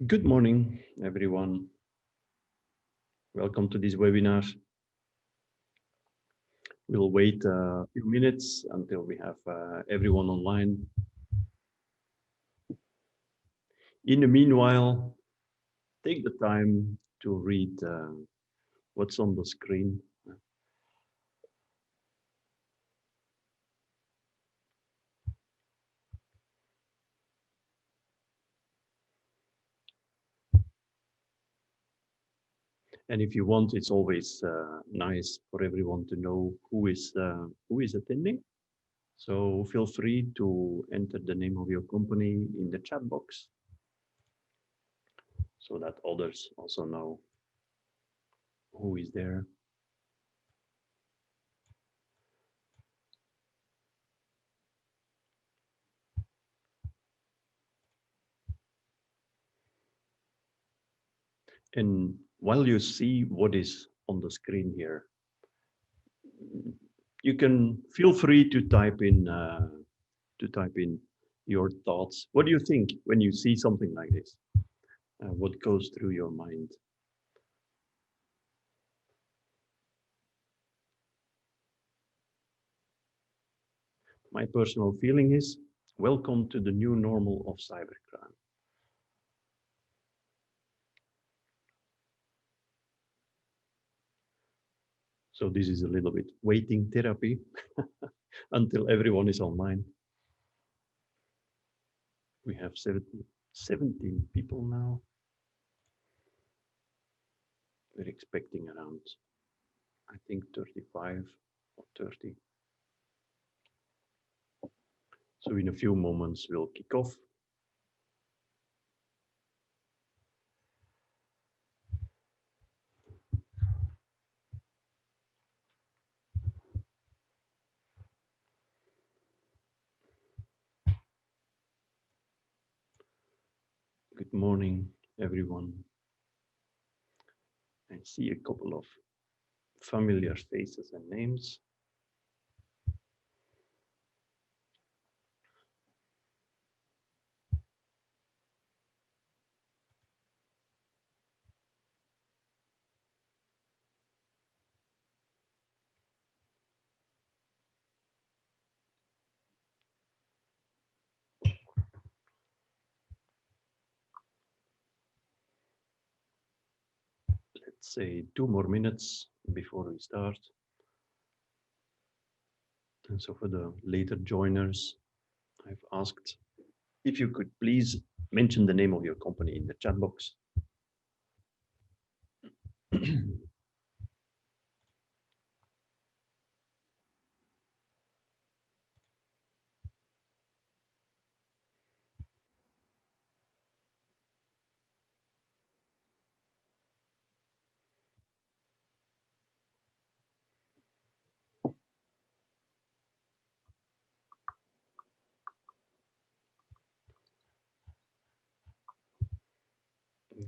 Good morning, everyone. Welcome to this webinar. We'll wait a few minutes until we have everyone online. In the meanwhile, take the time to read what's on the screen. And if you want, it's always nice for everyone to know who is attending. So feel free to enter the name of your company in the chat box so that others also know who is there. And while you see what is on the screen here, you can feel free to type in your thoughts. What do you think when you see something like this? What goes through your mind? My personal feeling is, welcome to the new normal of cybercrime. So this is a little bit waiting therapy until everyone is online. We have 17 people now. We're expecting around, I think, 35 or 30. So in a few moments, we'll kick off. Good morning, everyone. I see a couple of familiar faces and names. Let's say 2 more minutes before we start. And so for the later joiners, I've asked if you could please mention the name of your company in the chat box.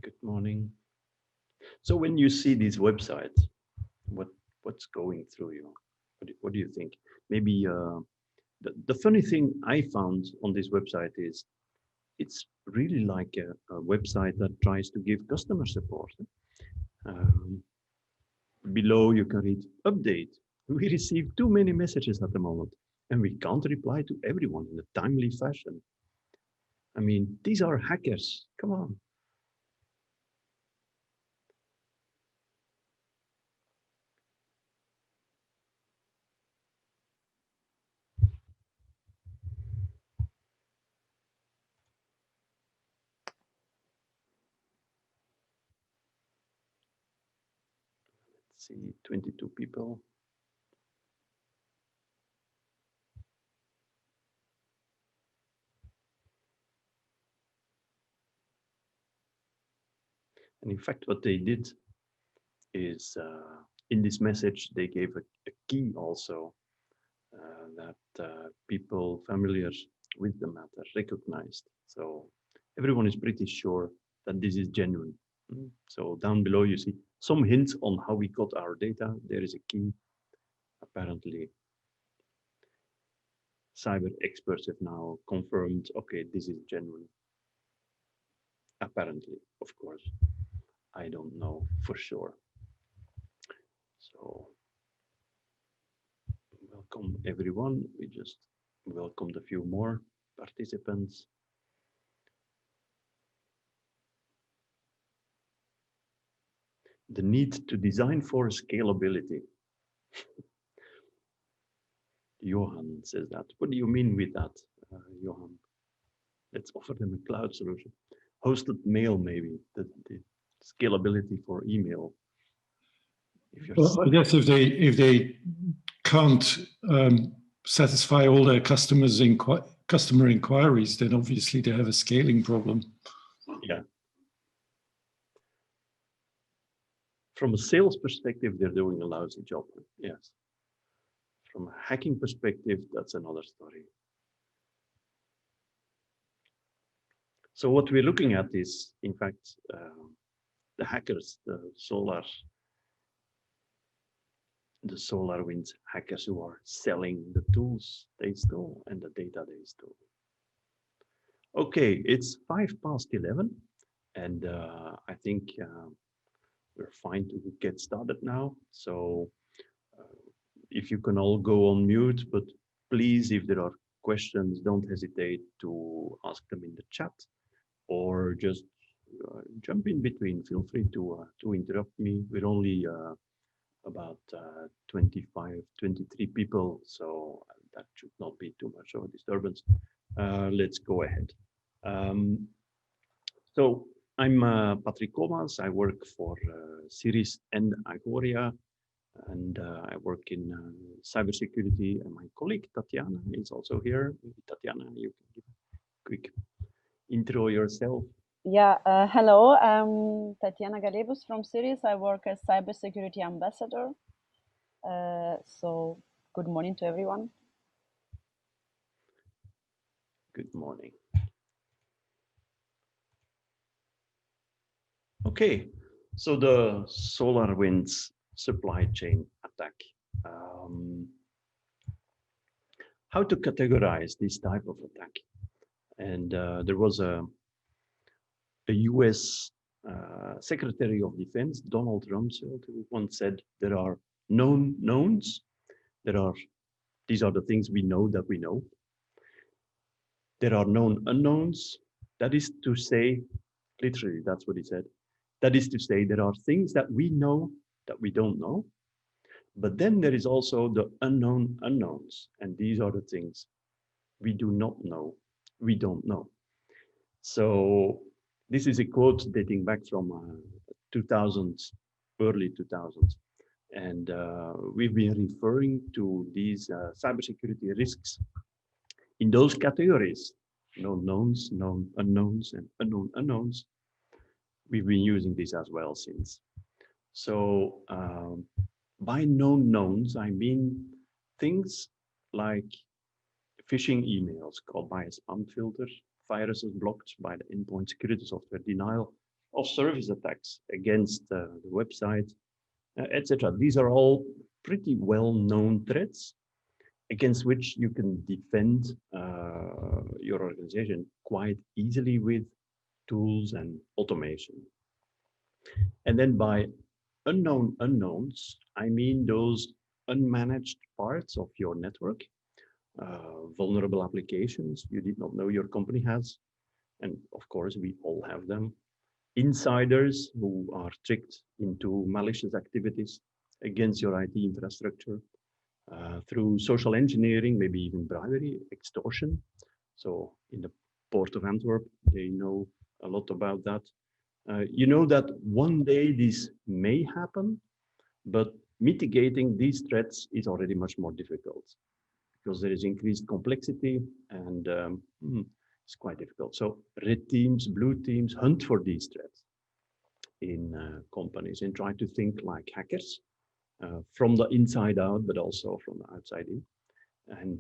Good morning. So when you see these websites, what's going through you? What do you think? Maybe the funny thing I found on this website is it's really like a website that tries to give customer support. Below you can read update. We receive too many messages at the moment and we can't reply to everyone in a timely fashion. I mean, these are hackers. Come on. Let's see, 22 people. And in fact, what they did is in this message, they gave a key also that people familiar with the matter recognized. So everyone is pretty sure that this is genuine. So down below, you see some hints on how we got our data. There is a key. Apparently, cyber experts have now confirmed, okay, this is genuine. apparently, of course. I don't know for sure. So welcome everyone. We just welcomed a few more participants. The need to design for scalability. Johan says that. What do you mean with that, Johan? Let's offer them a cloud solution. Hosted mail, maybe, the scalability for email. Well, I guess if they can't satisfy all their customer inquiries, then obviously they have a scaling problem. Yeah. From a sales perspective, they're doing a lousy job. Yes. From a hacking perspective, that's another story. So what we're looking at is, in fact, the hackers, the Solarwinds hackers who are selling the tools they stole and the data they stole. Okay, it's 11:05, and I think we're fine to get started now. So if you can all go on mute, but please, if there are questions, don't hesitate to ask them in the chat or just jump in between. Feel free to interrupt me. We're only about 25, 23 people, so that should not be too much of a disturbance. Let's go ahead. So I'm Patrick Coomans. I work for Sirris+Agoria, and I work in cybersecurity, and my colleague Tatiana is also here. Tatiana, you can give a quick intro yourself. Yeah, hello, I'm Tatiana Galibus from Sirris. I work as cybersecurity ambassador. So good morning to everyone. Good morning. Okay, so the Solarwinds supply chain attack. How to categorize this type of attack? And there was a US Secretary of Defense, Donald Rumsfeld, who once said there are known knowns. These are the things we know that we know. There are known unknowns. That is to say, literally, that's what he said. That is to say, there are things that we know that we don't know. But then there is also the unknown unknowns. And these are the things we do not know, we don't know. So this is a quote dating back from 2000s, early 2000s. And we've been referring to these cybersecurity risks in those categories, known knowns, known unknowns, and unknown unknowns. We've been using this as well since. So by known knowns, I mean things like phishing emails called by a spam filter, viruses blocked by the endpoint security software, denial of service attacks against the website, etc. These are all pretty well-known threats against which you can defend your organization quite easily with tools and automation. And then by unknown unknowns, I mean those unmanaged parts of your network, vulnerable applications you did not know your company has. And of course, we all have them. Insiders who are tricked into malicious activities against your IT infrastructure through social engineering, maybe even bribery, extortion. So in the port of Antwerp, they know a lot about that. You know that one day this may happen, but mitigating these threats is already much more difficult because there is increased complexity and it's quite difficult. So red teams, blue teams hunt for these threats in companies and try to think like hackers from the inside out, but also from the outside in. And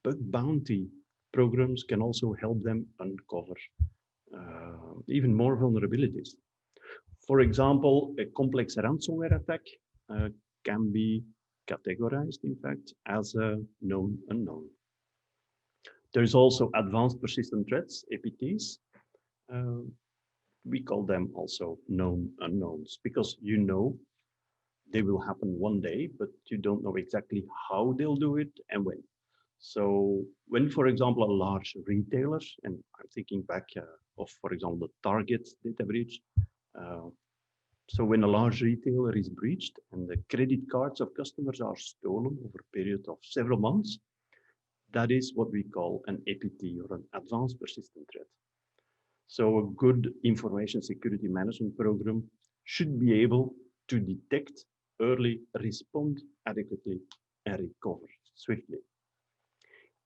bug bounty programs can also help them uncover even more vulnerabilities. For example, a complex ransomware attack can be categorized, in fact, as a known unknown. There's also advanced persistent threats, APTs, we call them also known unknowns, because you know they will happen one day, but you don't know exactly how they'll do it and when. So when, for example, a large retailer, and I'm thinking back of, for example, the Target data breach. So when a large retailer is breached and the credit cards of customers are stolen over a period of several months, that is what we call an APT, or an advanced persistent threat. So a good information security management program should be able to detect early, respond adequately, and recover swiftly.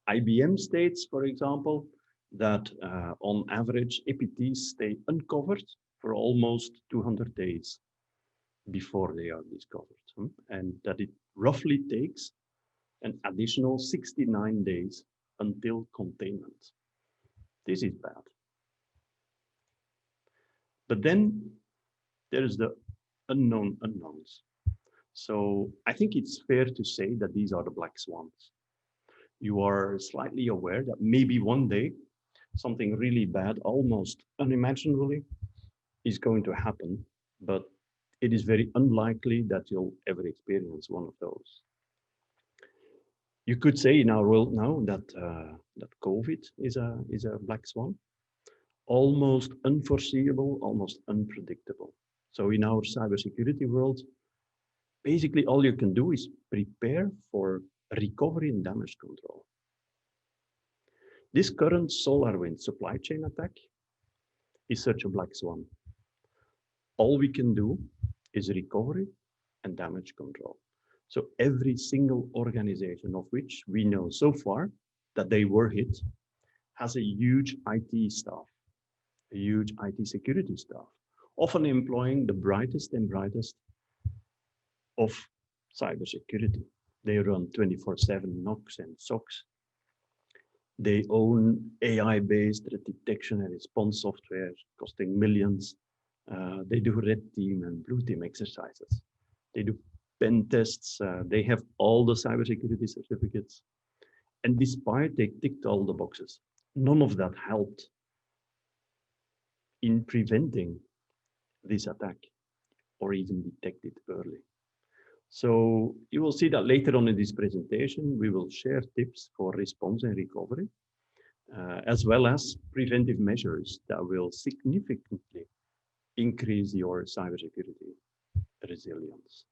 IBM states, for example, that on average, APTs stay uncovered for almost 200 days before they are discovered, and that it roughly takes an additional 69 days until containment. This is bad. But then there's the unknown unknowns. So I think it's fair to say that these are the black swans. You are slightly aware that maybe one day something really bad, almost unimaginably, is going to happen, but it is very unlikely that you'll ever experience one of those. You could say in our world now that that COVID is a black swan, almost unforeseeable, almost unpredictable. So in our cybersecurity world, basically all you can do is prepare for recovery and damage control. This current Solarwinds supply chain attack is such a black swan. All we can do is recovery and damage control. So every single organization of which we know so far that they were hit has a huge IT staff, a huge IT security staff, often employing the brightest and brightest of cybersecurity. They run 24/7 NOCs and SOCs. They own AI-based detection and response software costing millions. They do red team and blue team exercises. They do pen tests. They have all the cybersecurity certificates. And despite they ticked all the boxes, none of that helped in preventing this attack or even detect it early. So you will see that later on in this presentation, we will share tips for response and recovery, as well as preventive measures that will significantly increase your cybersecurity resilience.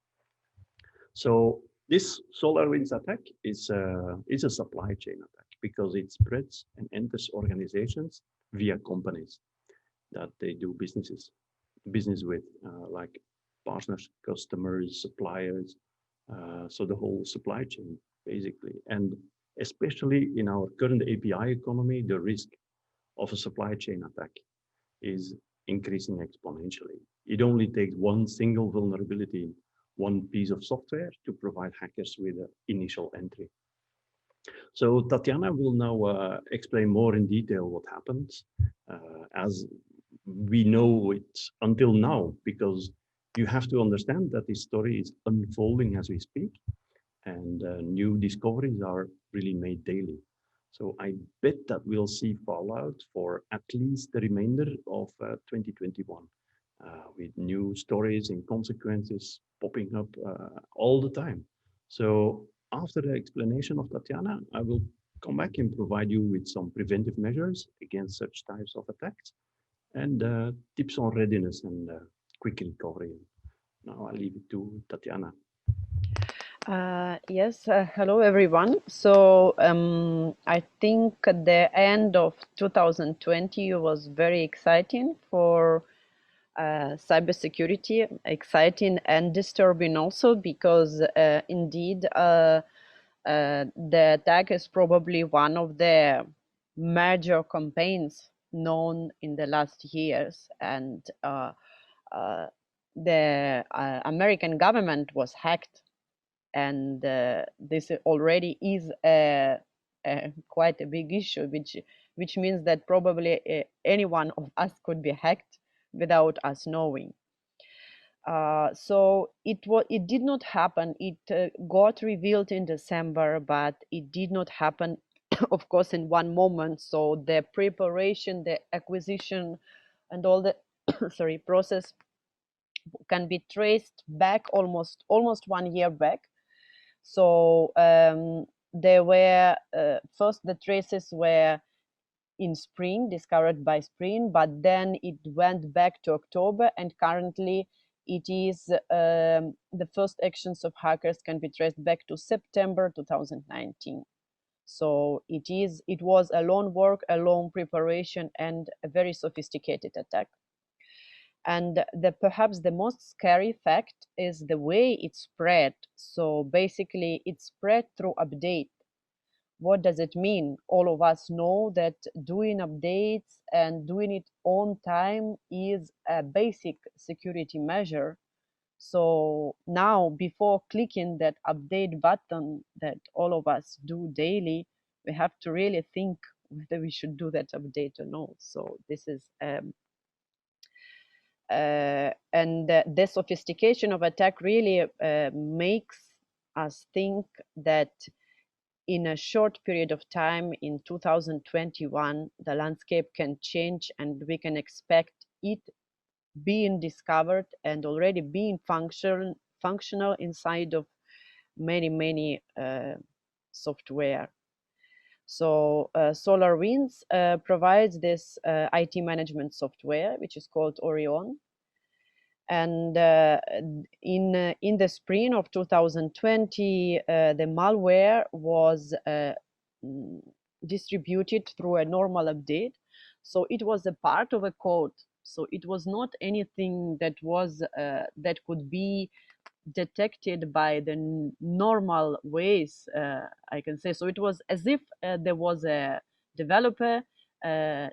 So this SolarWinds attack is a supply chain attack because it spreads and enters organizations via companies that they do business with, like partners, customers, suppliers, so the whole supply chain basically. And especially in our current API economy, the risk of a supply chain attack is increasing exponentially. It only takes one single vulnerability in one piece of software to provide hackers with an initial entry. So Tatiana will now explain more in detail what happens, as we know it until now, because you have to understand that this story is unfolding as we speak, and new discoveries are really made daily. So I bet that we'll see fallout for at least the remainder of 2021, with new stories and consequences popping up all the time. So after the explanation of Tatiana, I will come back and provide you with some preventive measures against such types of attacks and tips on readiness and quick recovery. Now I'll leave it to Tatiana. Yes, hello everyone. So I think the end of 2020 was very exciting for cybersecurity, exciting and disturbing also, because indeed the attack is probably one of the major campaigns known in the last years, and the American government was hacked. And this already is quite a big issue, which means that probably any one of us could be hacked without us knowing. So it did not happen. It got revealed in December, but it did not happen, of course, in one moment. So the preparation, the acquisition, and all the sorry, process can be traced back almost 1 year back. So there were first the traces were in spring, discovered by spring, but then it went back to October, and currently it is the first actions of hackers can be traced back to September 2019. So it was a long work, a long preparation, and a very sophisticated attack. And perhaps the most scary fact is the way it spread. So basically it spread through update. What does it mean? All of us know that doing updates and doing it on time is a basic security measure. So now, before clicking that update button that all of us do daily, we have to really think whether we should do that update or not. So this is and the sophistication of attack really makes us think that in a short period of time in 2021, the landscape can change, and we can expect it being discovered and already being functional inside of many software. So SolarWinds provides this IT management software, which is called Orion. And in the spring of 2020, the malware was distributed through a normal update. So it was a part of a code. So it was not anything that was that could be detected by the normal ways, I can say. So it was as if there was a developer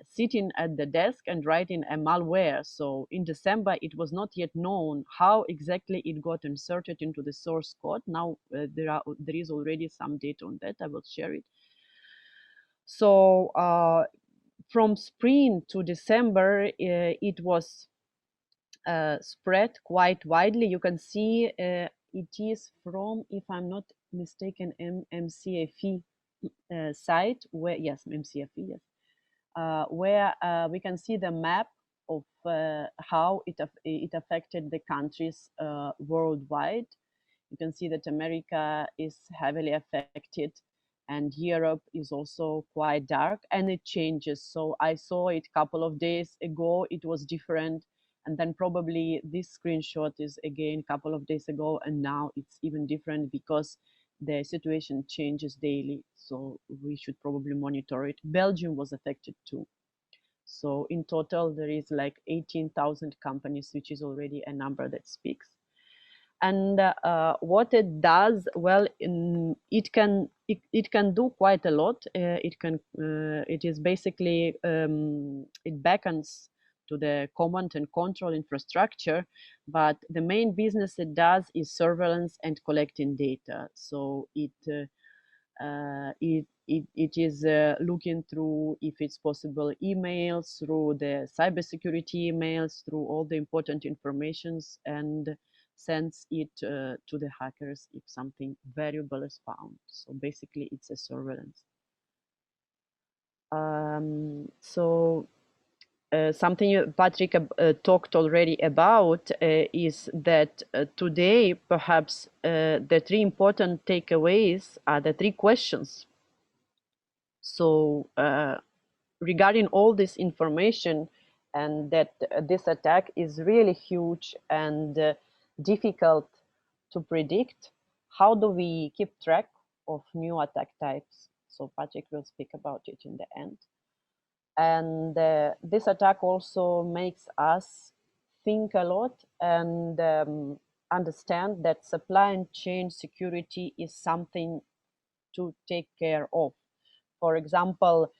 sitting at the desk and writing a malware. So in December, it was not yet known how exactly it got inserted into the source code. Now there is already some data on that. I will share it. So from spring to December, it was spread quite widely. You can see it is from, if I'm not mistaken, MCAFE site, where, yes, MCAFE, yes, where we can see the map of how it affected the countries worldwide. You can see that America is heavily affected, and Europe is also quite dark, and it changes. So I saw it a couple of days ago, it was different, and then probably this screenshot is again a couple of days ago, and now it's even different because the situation changes daily. So we should probably monitor it. Belgium was affected too. So in total, there is like 18,000 companies, which is already a number that speaks. And what it does, well, it can do quite a lot. It is basically it beckons to the command and control infrastructure, but the main business it does is surveillance and collecting data. So it is looking through, if it's possible, emails, through the cybersecurity emails, through all the important informations, and sends it to the hackers if something valuable is found. So basically, it's a surveillance. Something Patrick talked already about is that today, perhaps the three important takeaways are the three questions. So regarding all this information, and that this attack is really huge and difficult to predict, how do we keep track of new attack types? So Patrick will speak about it in the end. And this attack also makes us think a lot and understand that supply chain security is something to take care of. For example,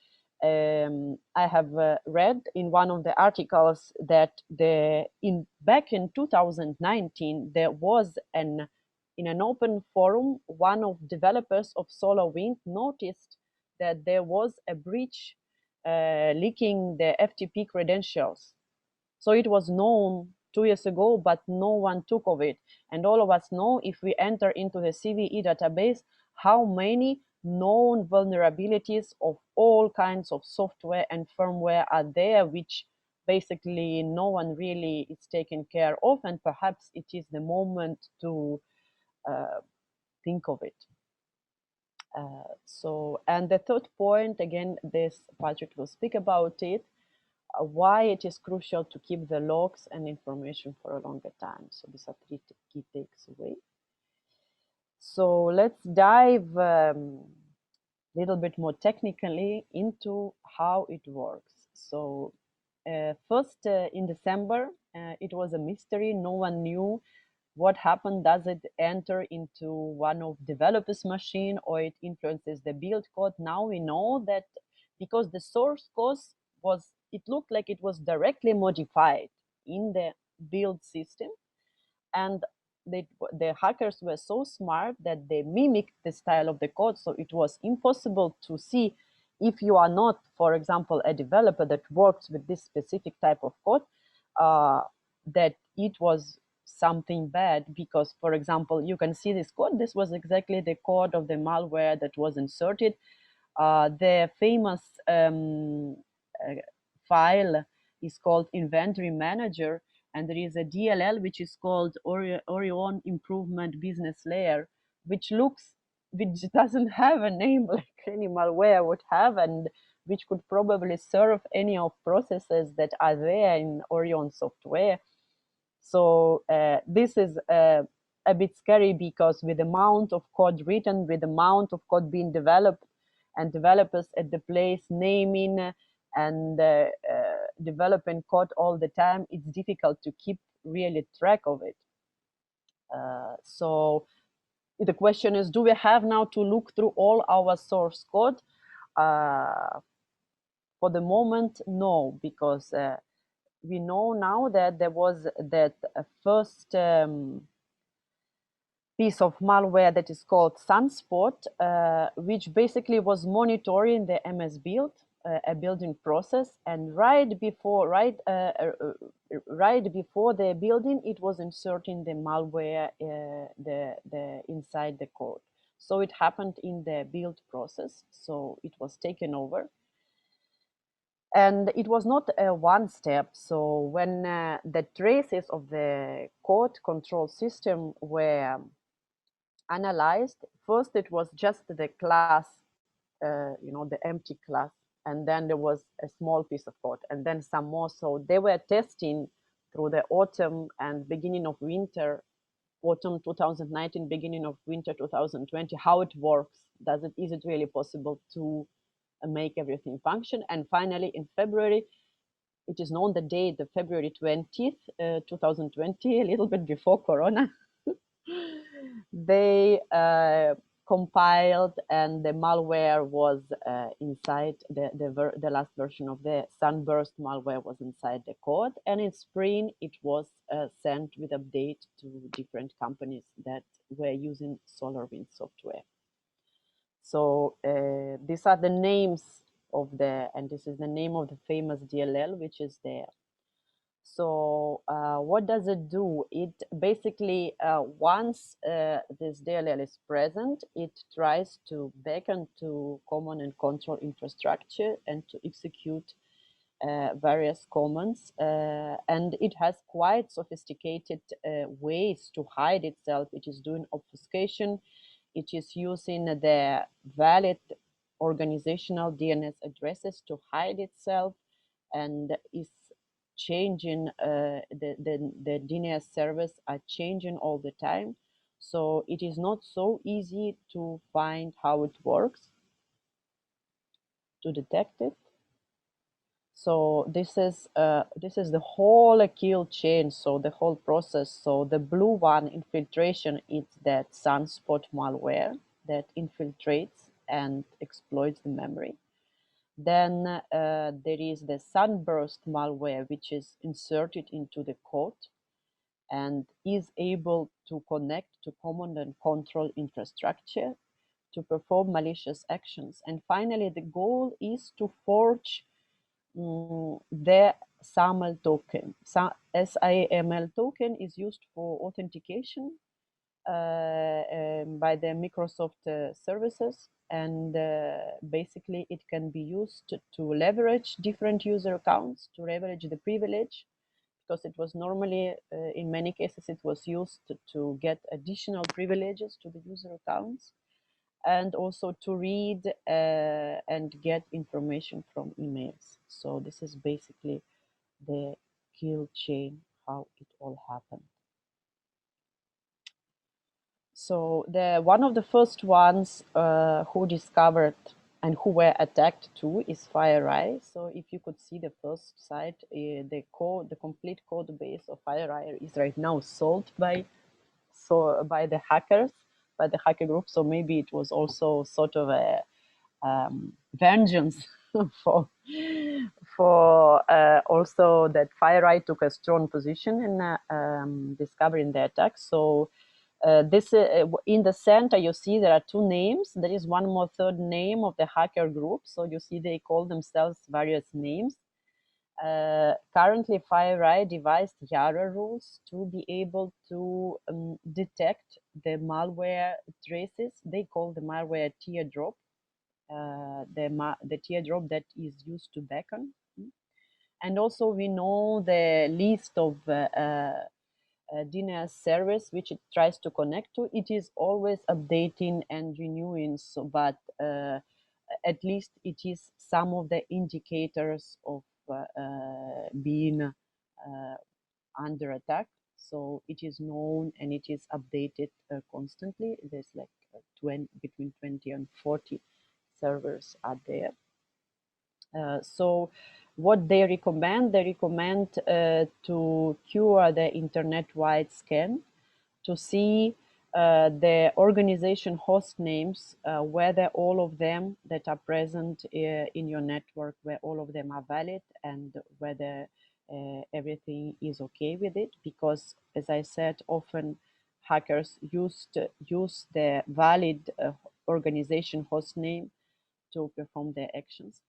I have read in one of the articles that back in 2019 there was in an open forum, one of developers of SolarWinds noticed that there was a breach leaking the FTP credentials. So it was known 2 years ago, but no one took of it. And all of us know, if we enter into the CVE database, how many known vulnerabilities of all kinds of software and firmware are there, which basically no one really is taken care of, and perhaps it is the moment to think of it. And the third point, again, this Patrick will speak about it, why it is crucial to keep the logs and information for a longer time. So these are 3 key takeaways. So let's dive a little bit more technically into how it works. So first, in December, it was a mystery. No one knew what happened. Does it enter into one of developers' machine, or it influences the build code? Now we know that because the source code was, it looked like it was directly modified in the build system, and the hackers were so smart that they mimicked the style of the code. So it was impossible to see, if you are not, for example, a developer that works with this specific type of code, that it was something bad. Because, for example, you can see this code. This was exactly the code of the malware that was inserted. The famous file is called Inventory Manager, and there is a DLL which is called Orion Improvement Business Layer, which doesn't have a name like any malware would have, and which could probably serve any of processes that are there in Orion software. So this is a bit scary, because with the amount of code written, with the amount of code being developed, and developers at the place naming and developing code all the time, it's difficult to keep really track of it. So the question is, do we have now to look through all our source code? For the moment, no, because we know now that there was that first piece of malware that is called SunSpot, which basically was monitoring the MS build, a building process, and right before the building, it was inserting the malware the inside the code. So it happened in the build process. So it was taken over. And it was not a one step. So when the traces of the code control system were analyzed, first it was just the class, the empty class, and then there was a small piece of code, and then some more. So they were testing through the autumn and beginning of winter, autumn 2019, beginning of winter 2020, how it works. Is it really possible to make everything function? And finally, in February, it is known the date, the February 20th, 2020, a little bit before Corona, they compiled, and the malware was inside the last version of the SunBurst malware was inside the code, and in spring it was sent with update to different companies that were using Solarwinds software. So these are the names of and this is the name of the famous DLL, which is there. So what does it do? It basically, once this DLL is present, it tries to beckon to command and control infrastructure and to execute various commands. And it has quite sophisticated ways to hide itself. It is doing obfuscation. It is using the valid organizational DNS addresses to hide itself, and is changing, the DNS servers are changing all the time. So it is not so easy to find how it works, to detect it. So this is the whole kill chain, so the whole process. So the blue one, infiltration, it's that SunSpot malware that infiltrates and exploits the memory. Then there is the SunBurst malware, which is inserted into the code and is able to connect to command and control infrastructure to perform malicious actions. And finally, the goal is to forge the SAML token. SAML token is used for authentication by the Microsoft services, and basically it can be used to leverage different user accounts, to leverage the privilege, because it was normally, in many cases, it was used to get additional privileges to the user accounts, and also to read and get information from emails. So this is basically the kill chain, how it all happened. So one of the first ones who discovered and who were attacked too is FireEye. So if you could see the first site, the complete code base of FireEye is right now sold by the hackers, by the hacker group. So maybe it was also sort of a vengeance for also that FireEye took a strong position in discovering the attack. So this in the center, you see there are two names. There is one more third name of the hacker group. So you see they call themselves various names. Currently, FireEye devised Yara rules to be able to detect the malware traces. They call the malware teardrop, the teardrop that is used to beckon. And also we know the list of DNS service which it tries to connect to. It is always updating and renewing, so but at least it is some of the indicators of being under attack. So it is known and it is updated constantly. There's like between 20 and 40 servers are there. So what they recommend to cure the internet-wide scan, to see the organization host names, whether all of them that are present in your network, where all of them are valid, and whether everything is okay with it. Because, as I said, often hackers use the valid organization host name to perform their actions.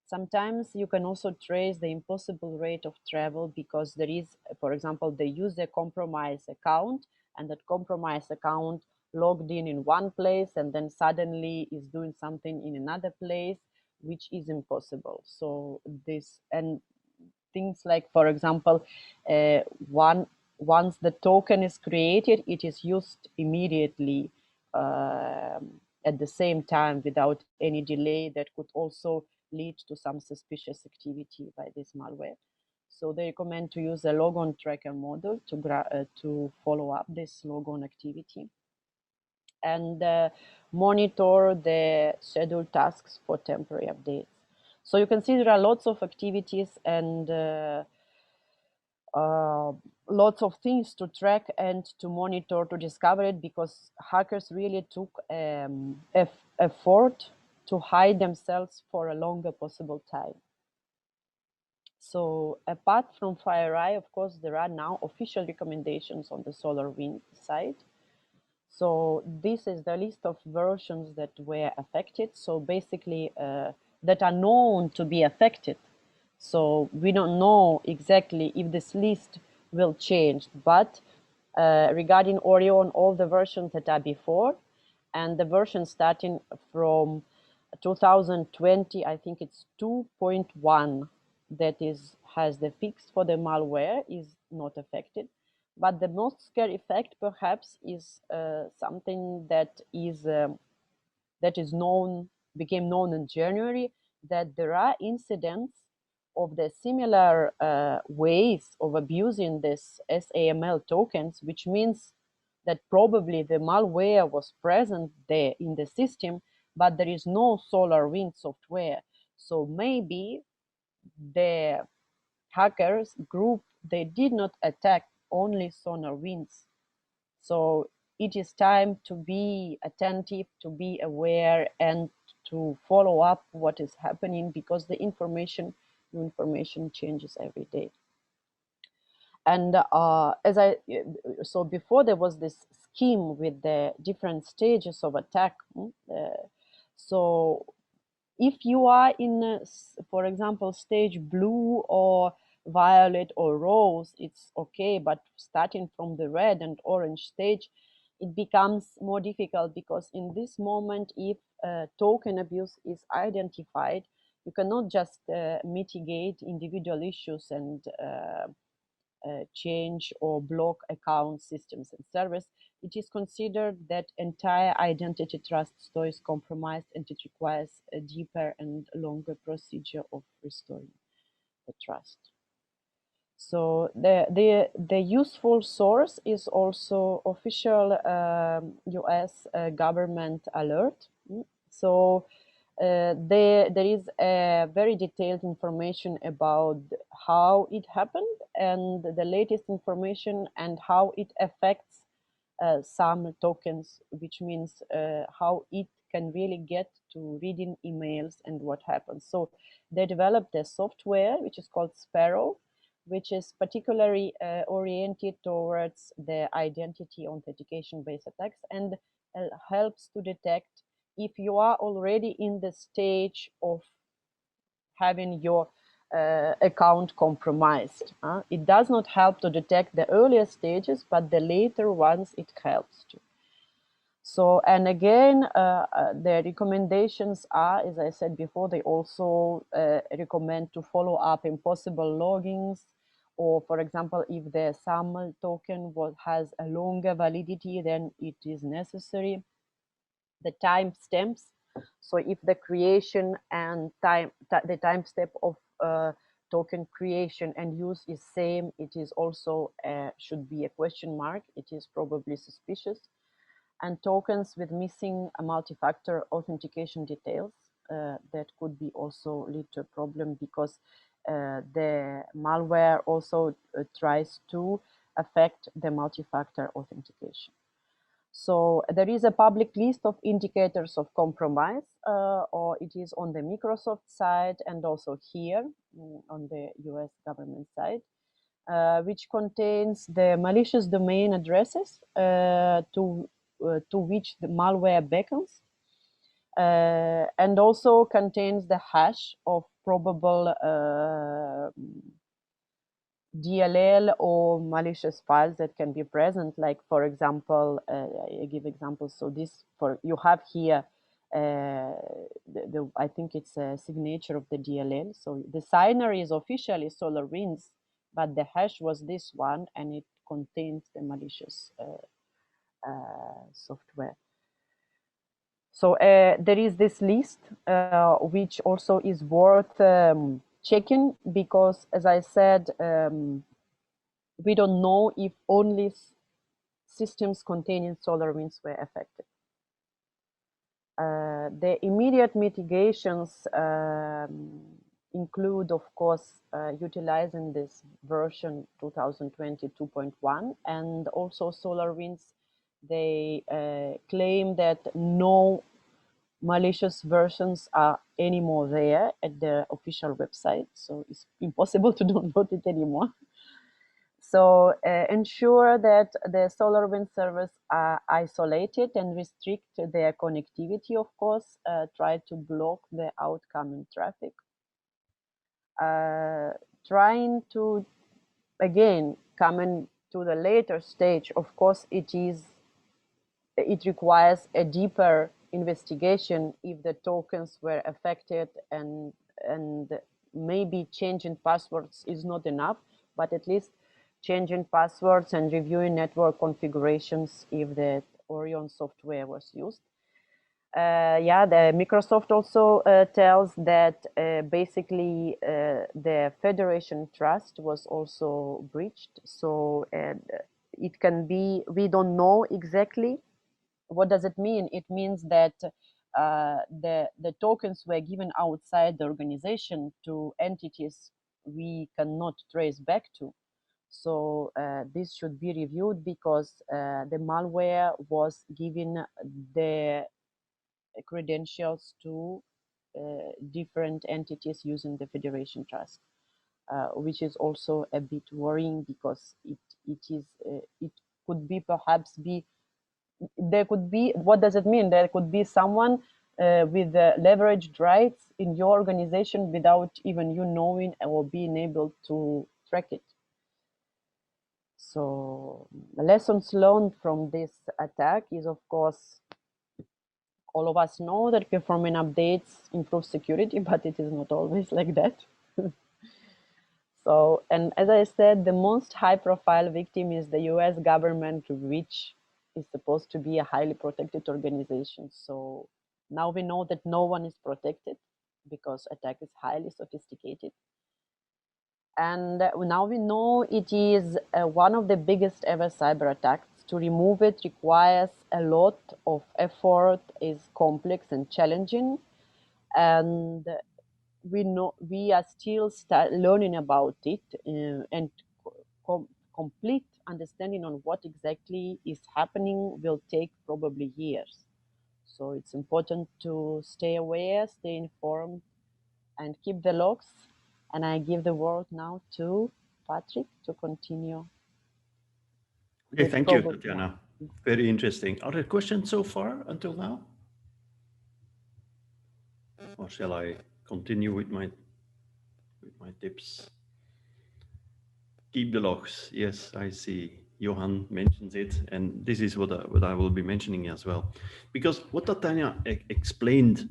Sometimes you can also trace the impossible rate of travel, because there is, for example, they use a compromised account, and that compromised account logged in one place and then suddenly is doing something in another place, which is impossible. So this, and things like, for example, once the token is created, it is used immediately at the same time without any delay. That could also lead to some suspicious activity by this malware. So they recommend to use a logon tracker model to follow up this logon activity, and monitor the scheduled tasks for temporary updates. So you can see there are lots of activities and lots of things to track and to monitor, to discover it, because hackers really took effort to hide themselves for a longer possible time. So apart from FireEye, of course, there are now official recommendations on the SolarWinds side. So this is the list of versions that were affected. So basically, that are known to be affected. So we don't know exactly if this list will change, but regarding Orion, all the versions that are before, and the version starting from 2020, I think it's 2.1, that has the fix for the malware, is not affected. But the most scary effect, perhaps, is something that became known in January, that there are incidents of the similar ways of abusing this SAML tokens, which means that probably the malware was present there in the system, but there is no SolarWinds software. So maybe the hackers group, they did not attack only SolarWinds. So it is time to be attentive, to be aware, and to follow up what is happening, because the information changes every day. And so before there was this scheme with the different stages of attack. So if you are in, for example, stage blue or violet or rose, it's okay. But starting from the red and orange stage, it becomes more difficult, because in this moment, if token abuse is identified, you cannot just mitigate individual issues and change or block account systems and servers. It is considered that entire identity trust store is compromised, and it requires a deeper and longer procedure of restoring the trust. So the useful source is also official US government alert. So there is a very detailed information about how it happened and the latest information and how it affects some tokens, which means how it can really get to reading emails and what happens. So they developed a software which is called Sparrow, which is particularly oriented towards the identity authentication-based attacks, and helps to detect if you are already in the stage of having your account compromised. It does not help to detect the earlier stages, but the later ones it helps to. So, and again, the recommendations are, as I said before, they also recommend to follow up impossible logins, or for example, if the SAML token has a longer validity than it is necessary. The timestamps, so if the creation and the timestamp of token creation and use is same, it is also should be a question mark. It is probably suspicious. And tokens with missing a multi-factor authentication details, that could be also lead to a problem, because the malware also tries to affect the multi-factor authentication. So there is a public list of indicators of compromise, or it is on the Microsoft side and also here on the US government side, which contains the malicious domain addresses to which the malware beckons, and also contains the hash of probable DLL or malicious files that can be present. Like, for example, I give examples. So this, you have here, I think it's a signature of the DLL. So the signer is officially Solarwinds, but the hash was this one, and it contains the malicious software. So there is this list, which also is worth checking, because, as I said, we don't know if only systems containing SolarWinds were affected. The immediate mitigations include, of course, utilizing this version 2020 2.1, and also SolarWinds. They claim that no malicious versions are anymore there at the official website, so it's impossible to download it anymore. So ensure that the SolarWinds servers are isolated and restrict their connectivity, of course. Try to block the outgoing traffic. Trying to, again, coming to the later stage, of course, it requires a deeper investigation if the tokens were affected, and maybe changing passwords is not enough, but at least changing passwords and reviewing network configurations if the Orion software was used. Yeah, the Microsoft also tells that basically the Federation Trust was also breached. So it can be, we don't know exactly. What does it mean? It means that the tokens were given outside the organization to entities we cannot trace back to. So this should be reviewed, because the malware was given the credentials to different entities using the Federation Trust, which is also a bit worrying, because it could be perhaps be, there could be, what does it mean? There could be someone with leveraged rights in your organization without even you knowing or being able to track it. So the lessons learned from this attack is, of course, all of us know that performing updates improve security, but it is not always like that. So, and as I said, the most high-profile victim is the US government, which is supposed to be a highly protected organization. So now we know that no one is protected because attack is highly sophisticated. And now we know it is one of the biggest ever cyber attacks. To remove it requires a lot of effort, is complex and challenging. And we are still learning about it, and complete understanding on what exactly is happening will take probably years. So it's important to stay aware, stay informed, and keep the logs. And I give the word now to Patrick to continue. Okay, thank you, Tatiana. Very interesting. Are there questions so far until now? Or shall I continue with my tips? Keep the logs. Yes, I see. Johan mentions it, and this is what I will be mentioning as well. Because what Tatiana explained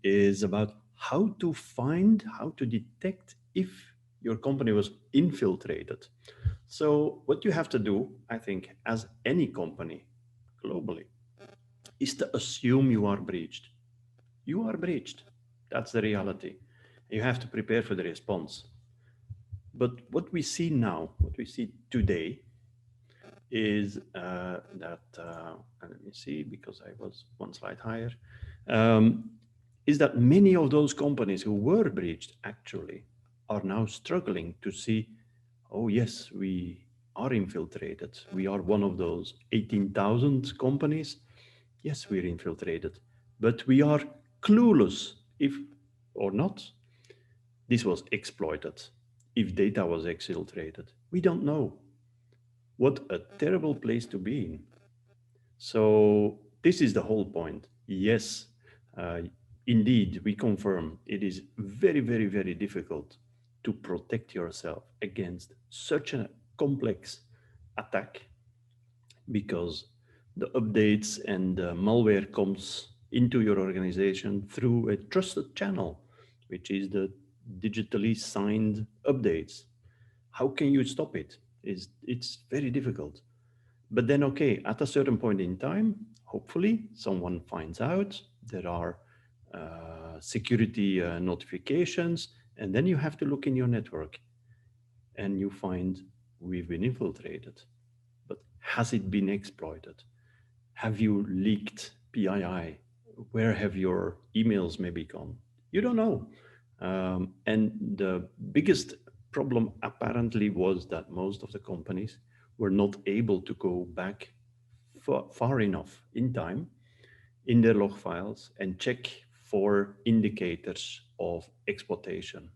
is about how to detect if your company was infiltrated. So what you have to do, I think, as any company globally, is to assume you are breached. You are breached. That's the reality. You have to prepare for the response. But what we see now, what we see today, is that, let me see, because I was one slide higher, is that many of those companies who were breached actually are now struggling to see, oh yes, we are infiltrated. We are one of those 18,000 companies. Yes, we're infiltrated, but we are clueless if or not this was exploited, if data was exfiltrated. We don't know. What a terrible place to be in. So this is the whole point. Yes, indeed, we confirm it is very, very, very difficult to protect yourself against such a complex attack, because the updates and the malware comes into your organization through a trusted channel, which is the digitally signed updates. How can you stop it? It's very difficult. But then, okay, at a certain point in time, hopefully someone finds out, there are security notifications, and then you have to look in your network and you find we've been infiltrated. But has it been exploited? Have you leaked PII? Where have your emails maybe gone? You don't know. And the biggest problem apparently was that most of the companies were not able to go back far enough in time in their log files and check for indicators of exploitation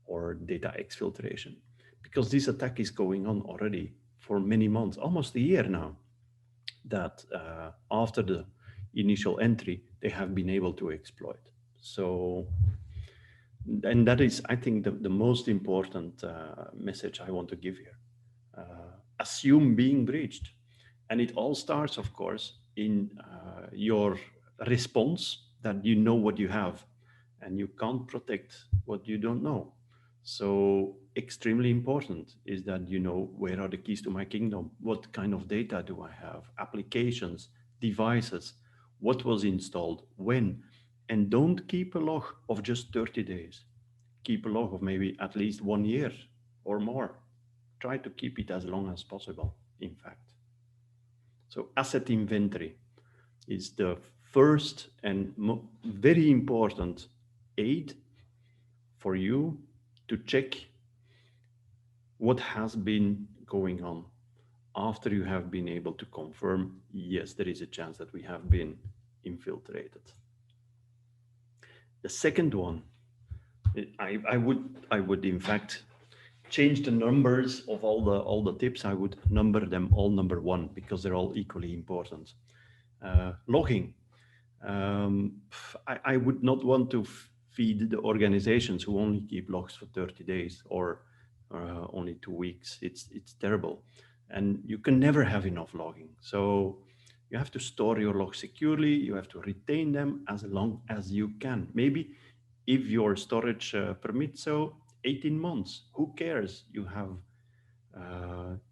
or data exfiltration, because this attack is going on already for many months, almost a year now, that after the initial entry, they have been able to exploit. So, and that is, I think, the most important message I want to give here. Assume being breached. And it all starts, of course, in your response, that you know what you have and you can't protect what you don't know. So extremely important is that you know, where are the keys to my kingdom? What kind of data do I have? Applications, devices, what was installed, when? And don't keep a log of just 30 days. Keep a log of maybe at least 1 year or more. Try to keep it as long as possible, in fact. So asset inventory is the first and very important aid for you to check what has been going on after you have been able to confirm, yes, there is a chance that we have been infiltrated. The second one, I would in fact change the numbers of all the tips. I would number them all number 1, because they're all equally important. Logging. I would not want to feed the organizations who only keep logs for 30 days or only 2 weeks. It's terrible. And you can never have enough logging. So you have to store your logs securely. You have to retain them as long as you can. Maybe if your storage permits so, 18 months. Who cares? You have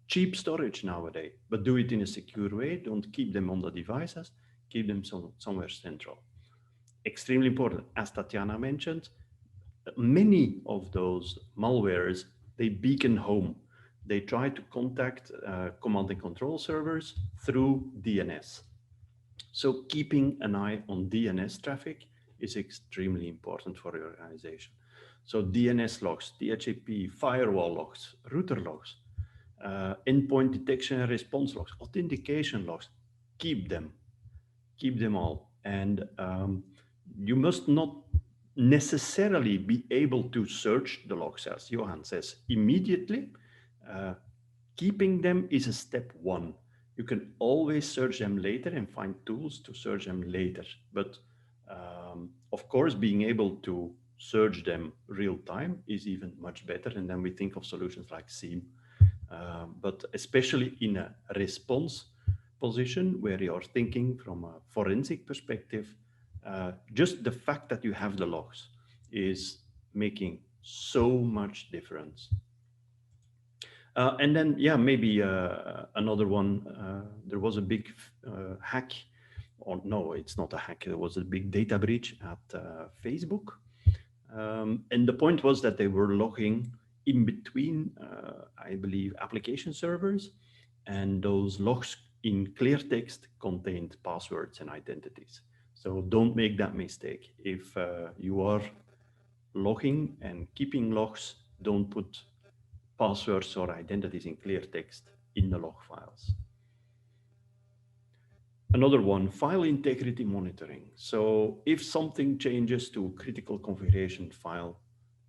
cheap storage nowadays, but do it in a secure way. Don't keep them on the devices. Keep them somewhere central. Extremely important. As Tatiana mentioned, many of those malwares, they beacon home. They try to contact command and control servers through DNS. So keeping an eye on DNS traffic is extremely important for your organization. So DNS logs, DHCP, firewall logs, router logs, endpoint detection and response logs, authentication logs, keep them all. And you must not necessarily be able to search the logs, as Johan says, immediately. Keeping them is a step one. You can always search them later and find tools to search them later. But of course, being able to search them real time is even much better. And then we think of solutions like SIEM. But especially in a response position where you're thinking from a forensic perspective, just the fact that you have the logs is making so much difference. And then, yeah, maybe another one, there was a big hack, or no, it's not a hack, there was a big data breach at Facebook. And the point was that they were logging in between, I believe, application servers, and those logs in clear text contained passwords and identities. So don't make that mistake. If you are logging and keeping logs, don't put passwords or identities in clear text in the log files. Another one, file integrity monitoring. So if something changes to a critical configuration file,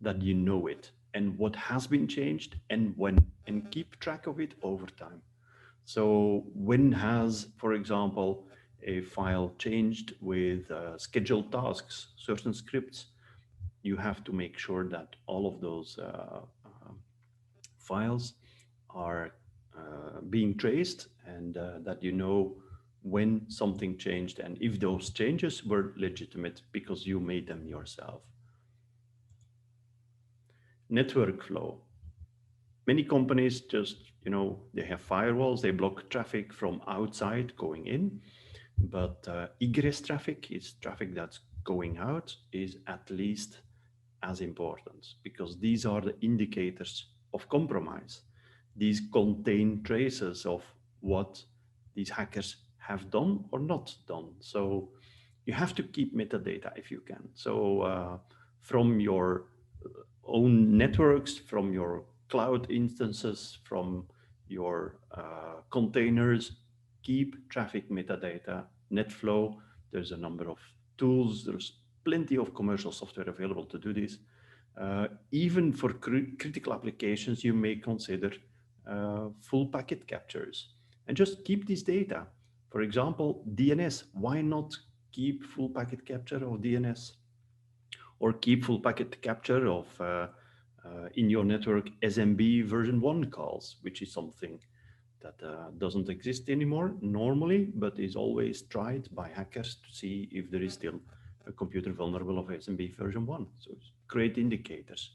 that you know it and what has been changed and when, and keep track of it over time. So when has, for example, a file changed with scheduled tasks, certain scripts, you have to make sure that all of those files are being traced, and that you know when something changed and if those changes were legitimate because you made them yourself. Network flow. Many companies just, they have firewalls, they block traffic from outside going in, but egress traffic is traffic that's going out is at least as important, because these are the indicators of compromise. These contain traces of what these hackers have done or not done. So you have to keep metadata if you can. So from your own networks, from your cloud instances, from your containers, keep traffic metadata, NetFlow. There's a number of tools. There's plenty of commercial software available to do this. Even for critical applications, you may consider full packet captures and just keep this data. For example, DNS, why not keep full packet capture of DNS? Or keep full packet capture of, in your network, SMB version 1 calls, which is something that doesn't exist anymore normally, but is always tried by hackers to see if there is still a computer vulnerable of SMB version 1. So it's great indicators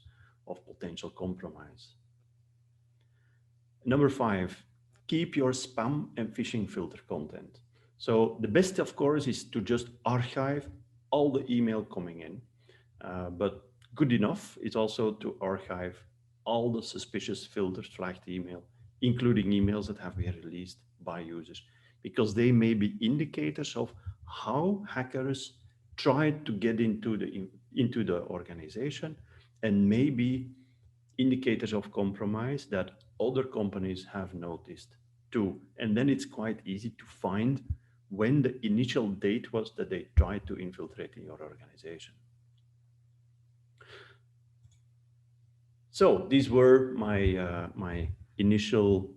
of potential compromise. Number 5, keep your spam and phishing filter content. So the best, of course, is to just archive all the email coming in. But good enough is also to archive all the suspicious filtered flagged email, including emails that have been released by users, because they may be indicators of how hackers tried to get into the organization, and maybe indicators of compromise that other companies have noticed too. And then it's quite easy to find when the initial date was that they tried to infiltrate in your organization. So these were my, my initial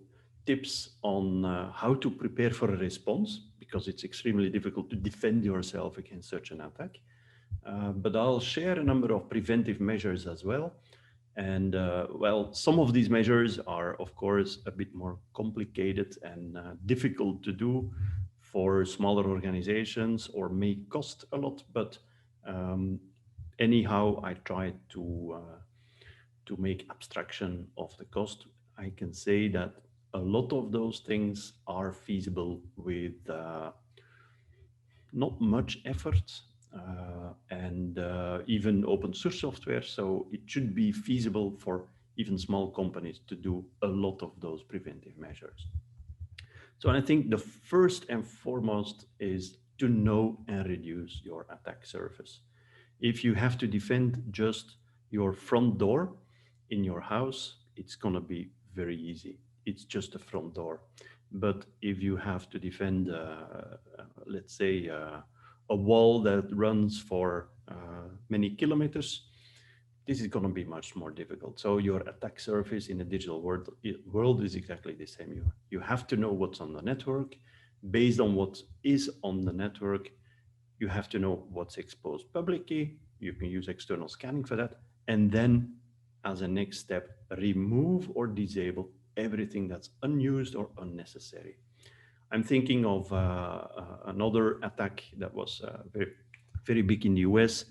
tips on how to prepare for a response, because it's extremely difficult to defend yourself against such an attack. But I'll share a number of preventive measures as well. And well, some of these measures are, of course, a bit more complicated and difficult to do for smaller organizations or may cost a lot. But anyhow, I try to make abstraction of the cost. I can say that a lot of those things are feasible with not much effort and even open source software. So it should be feasible for even small companies to do a lot of those preventive measures. So I think the first and foremost is to know and reduce your attack surface. If you have to defend just your front door in your house, it's going to be very easy. It's just a front door. But if you have to defend, let's say, a wall that runs for many kilometers, this is going to be much more difficult. So your attack surface in a digital world is exactly the same. You have to know what's on the network. Based on what is on the network, you have to know what's exposed publicly. You can use external scanning for that. And then as a next step, remove or disable everything that's unused or unnecessary. I'm thinking of another attack that was very, very big in the US,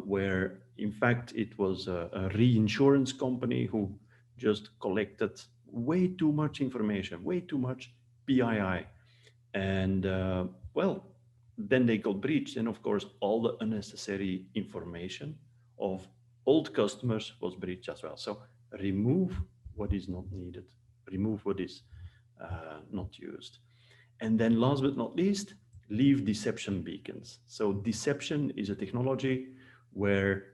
where in fact it was a reinsurance company who just collected way too much information, way too much PII. And well, then they got breached. And of course, all the unnecessary information of old customers was breached as well. So remove what is not needed, remove what is not used. And then last but not least, leave deception beacons. So deception is a technology where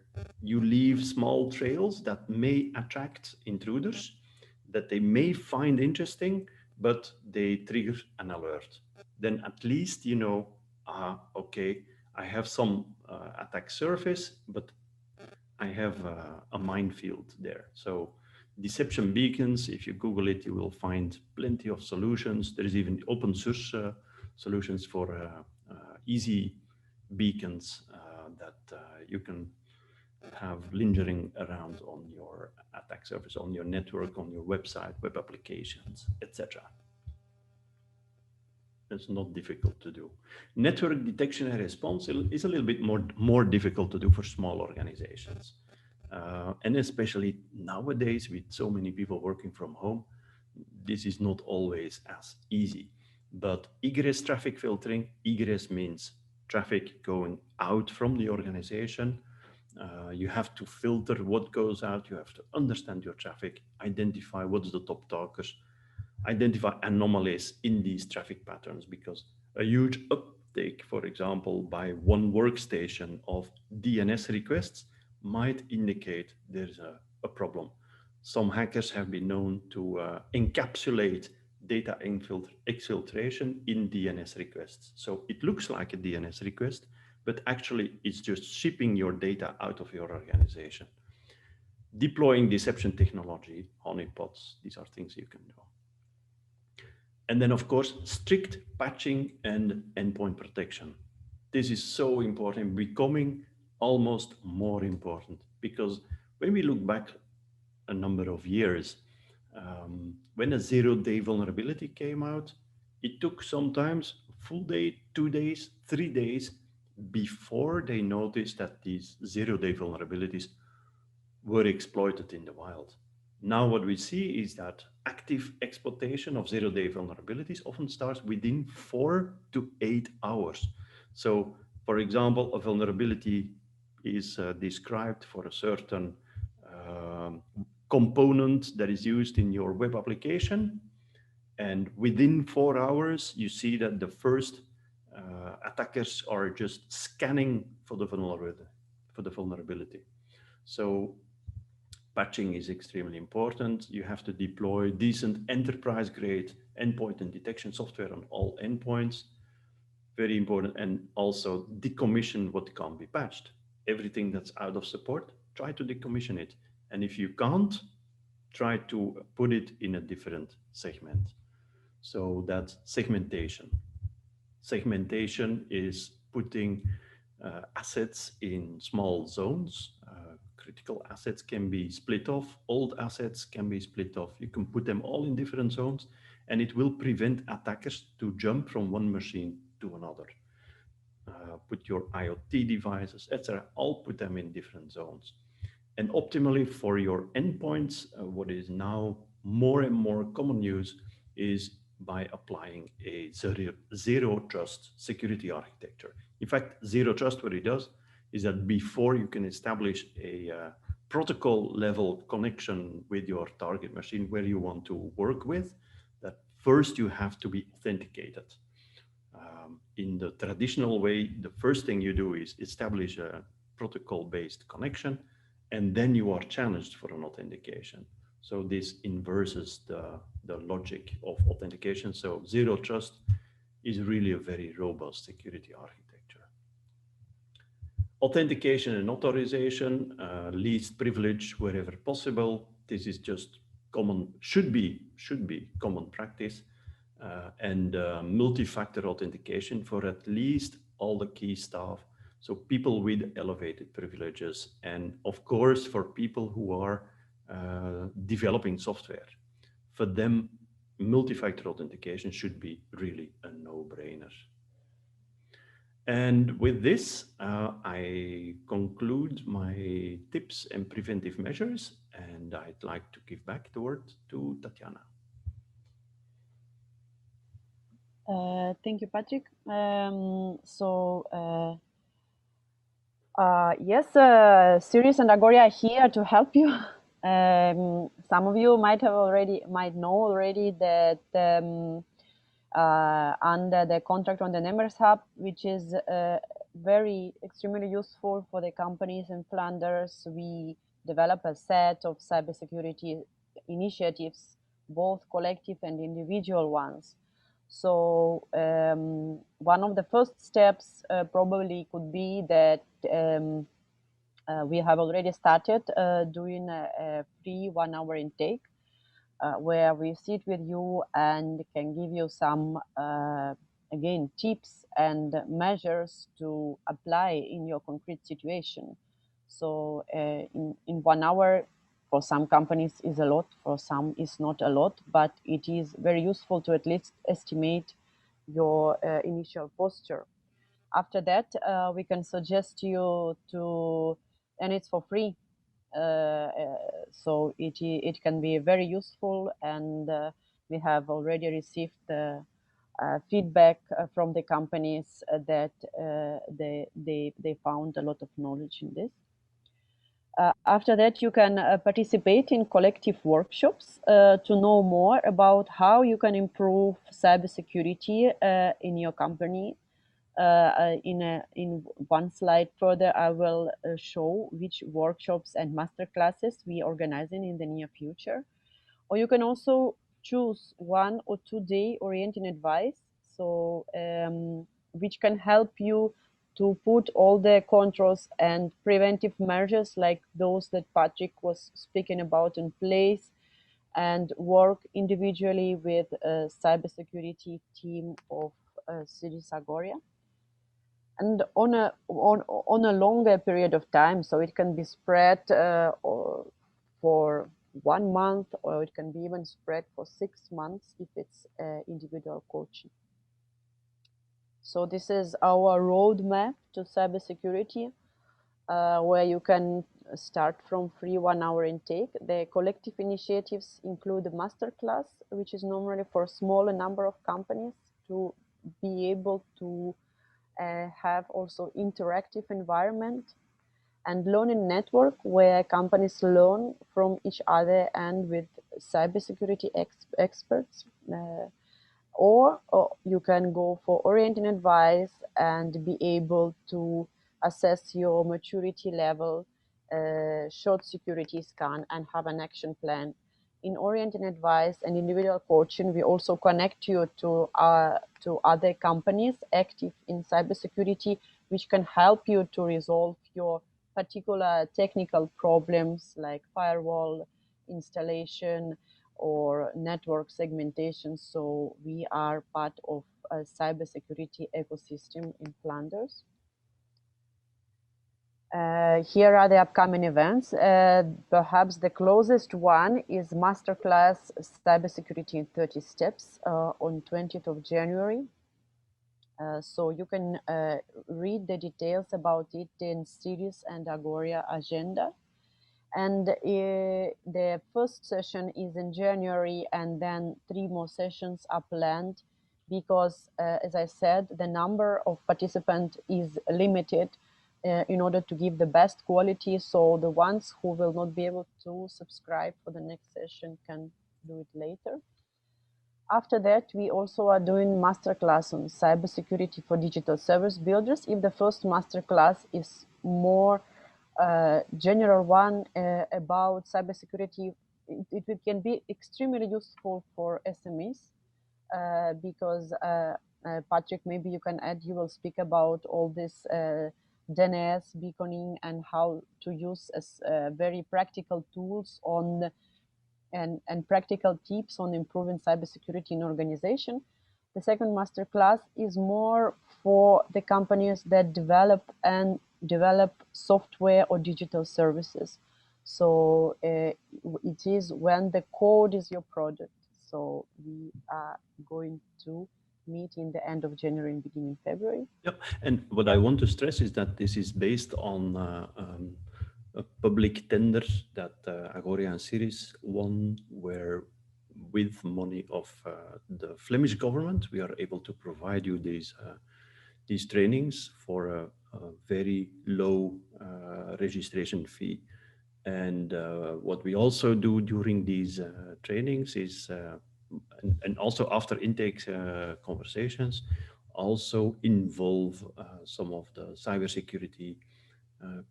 you leave small trails that may attract intruders, that they may find interesting, but they trigger an alert. Then at least you know, okay, I have some attack surface, but I have a minefield there. So deception beacons, if you Google it, you will find plenty of solutions. There is even open source solutions for easy beacons that you can have lingering around on your attack surface, on your network, on your website, web applications, etc. It's not difficult to do. Network detection and response is a little bit more difficult to do for small organizations. And especially nowadays with so many people working from home, this is not always as easy. But egress traffic filtering, egress means traffic going out from the organization. You have to filter what goes out. You have to understand your traffic, identify what's the top talkers, identify anomalies in these traffic patterns, because a huge uptake, for example, by one workstation of DNS requests might indicate there's a problem. Some hackers have been known to encapsulate data exfiltration in DNS requests. So it looks like a DNS request, but actually it's just shipping your data out of your organization. Deploying deception technology, honeypots, these are things you can do. And then, of course, strict patching and endpoint protection. This is so important, becoming almost more important, because when we look back a number of years, when a zero-day vulnerability came out, it took sometimes a full day, 2 days, 3 days before they noticed that these zero-day vulnerabilities were exploited in the wild. Now what we see is that active exploitation of zero-day vulnerabilities often starts within 4 to 8 hours. So, for example, a vulnerability is described for a certain component that is used in your web application, and within 4 hours, you see that the first attackers are just scanning for the vulnerability. So patching is extremely important. You have to deploy decent enterprise-grade endpoint and detection software on all endpoints. Very important. And also decommission what can't be patched. Everything that's out of support, try to decommission it. And if you can't, try to put it in a different segment. So that's segmentation. Segmentation is putting assets in small zones, critical assets can be split off, old assets can be split off. You can put them all in different zones, and it will prevent attackers to jump from one machine to another. Put your IoT devices, etc., all put them in different zones. And optimally for your endpoints, what is now more and more common use is by applying a zero trust security architecture. In fact, zero trust, what it does is that before you can establish a protocol level connection with your target machine where you want to work with, that first you have to be authenticated. In the traditional way, the first thing you do is establish a protocol-based connection, and then you are challenged for an authentication. So this inverses the logic of authentication. So zero trust is really a very robust security architecture. Authentication and authorization, least privilege wherever possible. This is just common, should be common practice. And multi-factor authentication for at least all the key staff. So people with elevated privileges, and of course for people who are developing software. For them, multi-factor authentication should be really a no-brainer. And with this, I conclude my tips and preventive measures, and I'd like to give back the word to Tatiana. Thank you, Patrick. Yes, Sirris+Agoria are here to help you. Some of you might know already that under the contract on the Members Hub, which is very extremely useful for the companies in Flanders, we develop a set of cybersecurity initiatives, both collective and individual ones. So one of the first steps probably could be that we have already started doing a free 1 hour intake where we sit with you and can give you some, again, tips and measures to apply in your concrete situation. So in 1 hour, for some companies is a lot, for some is not a lot, but it is very useful to at least estimate your initial posture. After that, we can suggest you to, and it's for free, so it can be very useful, and we have already received feedback from the companies that they found a lot of knowledge in this. After that, you can participate in collective workshops to know more about how you can improve cybersecurity in your company. In one slide further, I will show which workshops and masterclasses we are organizing in the near future. Or you can also choose 1 or 2 day oriented advice, so which can help you to put all the controls and preventive measures like those that Patrick was speaking about in place, and work individually with a cybersecurity team of Sirris+Agoria. And on a longer period of time, so it can be spread for 1 month, or it can be even spread for 6 months if it's individual coaching. So this is our roadmap to cybersecurity, where you can start from free 1 hour intake. The collective initiatives include the masterclass, which is normally for a smaller number of companies to be able to have also interactive environment, and learning network where companies learn from each other and with cybersecurity experts. Or you can go for oriented advice and be able to assess your maturity level, short security scan, and have an action plan. In oriented advice and individual coaching, we also connect you to other companies active in cybersecurity, which can help you to resolve your particular technical problems like firewall installation or network segmentation. So we are part of a cybersecurity ecosystem in Flanders. Here are the upcoming events. Perhaps the closest one is Masterclass Cybersecurity in 30 Steps on 20th of January. So you can read the details about it in Sirris+Agoria agenda. And the first session is in January, and then 3 more sessions are planned because, as I said, the number of participants is limited in order to give the best quality. So the ones who will not be able to subscribe for the next session can do it later. After that, we also are doing masterclass on cybersecurity for digital service builders. If the first masterclass is more general one about cybersecurity, it can be extremely useful for SMEs because Patrick, maybe you can add, you will speak about all this DNS beaconing and how to use as very practical tools on and practical tips on improving cybersecurity in organization. The second masterclass is more for the companies that develop software or digital services. So it is when the code is your project. So we are going to meet in the end of January and beginning of February. Yep. And what I want to stress is that this is based on a public tender that Agoria and Sirris won, where with money of the Flemish government, we are able to provide you these trainings for a very low registration fee. And what we also do during these trainings is, and also after intake conversations, also involve some of the cybersecurity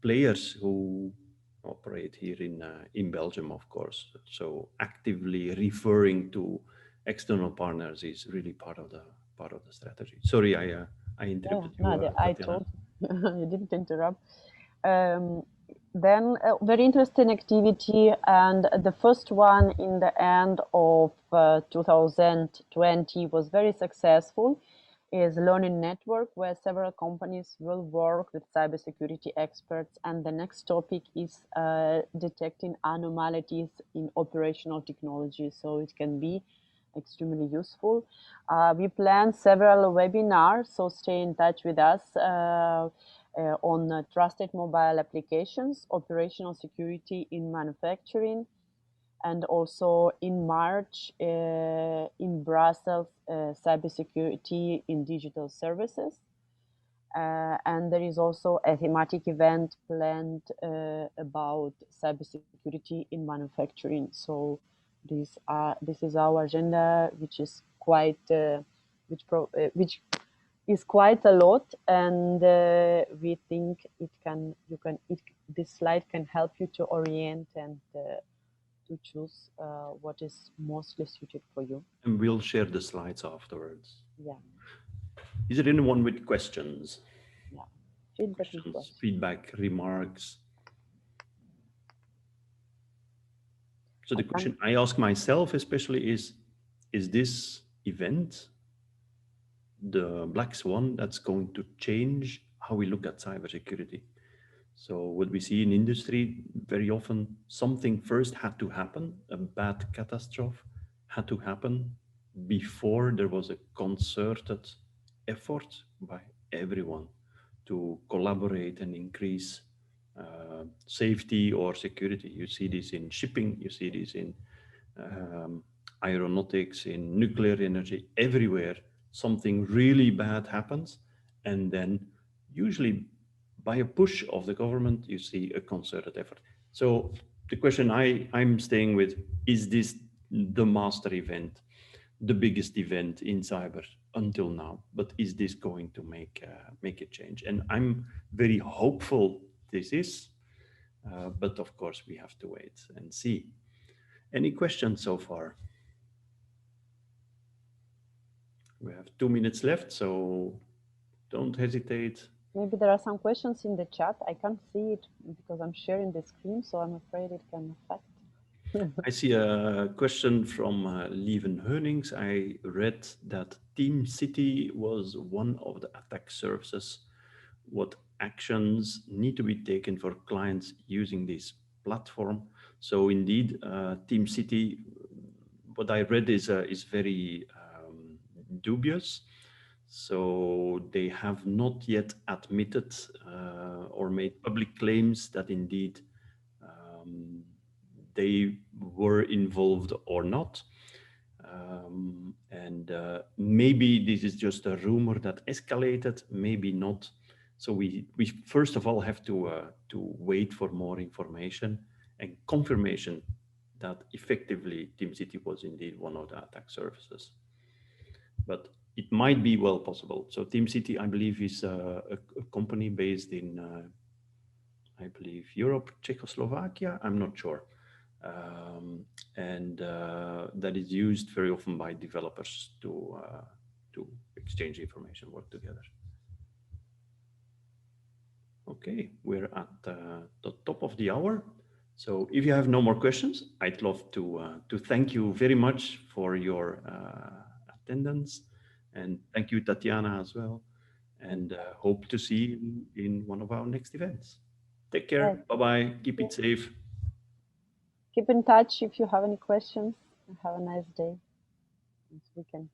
players who operate here in Belgium, of course. So actively referring to external partners is really part of the strategy. Sorry, I interrupted you. No, I told you didn't interrupt. Then a very interesting activity, and the first one in the end of 2020 was very successful, is Learning Network, where several companies will work with cybersecurity experts. And the next topic is detecting anomalies in operational technology. So it can be extremely useful. We plan several webinars, so stay in touch with us on trusted mobile applications, operational security in manufacturing, and also in March in Brussels, cybersecurity in digital services. And there is also a thematic event planned about cybersecurity in manufacturing. So this is our agenda, which is quite which is quite a lot, and we think this slide can help you to orient and to choose what is mostly suited for you. And we'll share the slides afterwards. Yeah. Is there anyone with questions? Yeah. Feedback, remarks? So the question I ask myself especially is this event the black swan that's going to change how we look at cybersecurity? So what we see in industry, very often something first had to happen, a bad catastrophe had to happen before there was a concerted effort by everyone to collaborate and increase safety or security. You see this in shipping, you see this in aeronautics, in nuclear energy, everywhere. Something really bad happens, and then usually by a push of the government, you see a concerted effort. So the question I'm staying with, is this the master event, the biggest event in cyber until now? But is this going to make a change? And I'm very hopeful this is, but of course we have to wait and see. Any questions so far? We have 2 minutes left, so don't hesitate. Maybe there are some questions in the chat. I can't see it because I'm sharing the screen, so I'm afraid it can affect. I see a question from Lieven Heunings. I read that Team City was one of the attack surfaces. What actions need to be taken for clients using this platform. So indeed, Team City, what I read is very dubious. So they have not yet admitted or made public claims that indeed they were involved or not. Maybe this is just a rumor that escalated, maybe not. So we first of all have to wait for more information and confirmation that effectively Team City was indeed one of the attack surfaces. But it might be well possible. So Team City, I believe, is a company based in, I believe, Europe, Czechoslovakia, I'm not sure. That is used very often by developers to exchange information, work together. Okay, we're at the top of the hour. So if you have no more questions, I'd love to thank you very much for your attendance, and thank you, Tatiana, as well. And hope to see you in one of our next events. Take care. Yes. Bye-bye. Keep it safe. Keep in touch if you have any questions. Have a nice day. This weekend.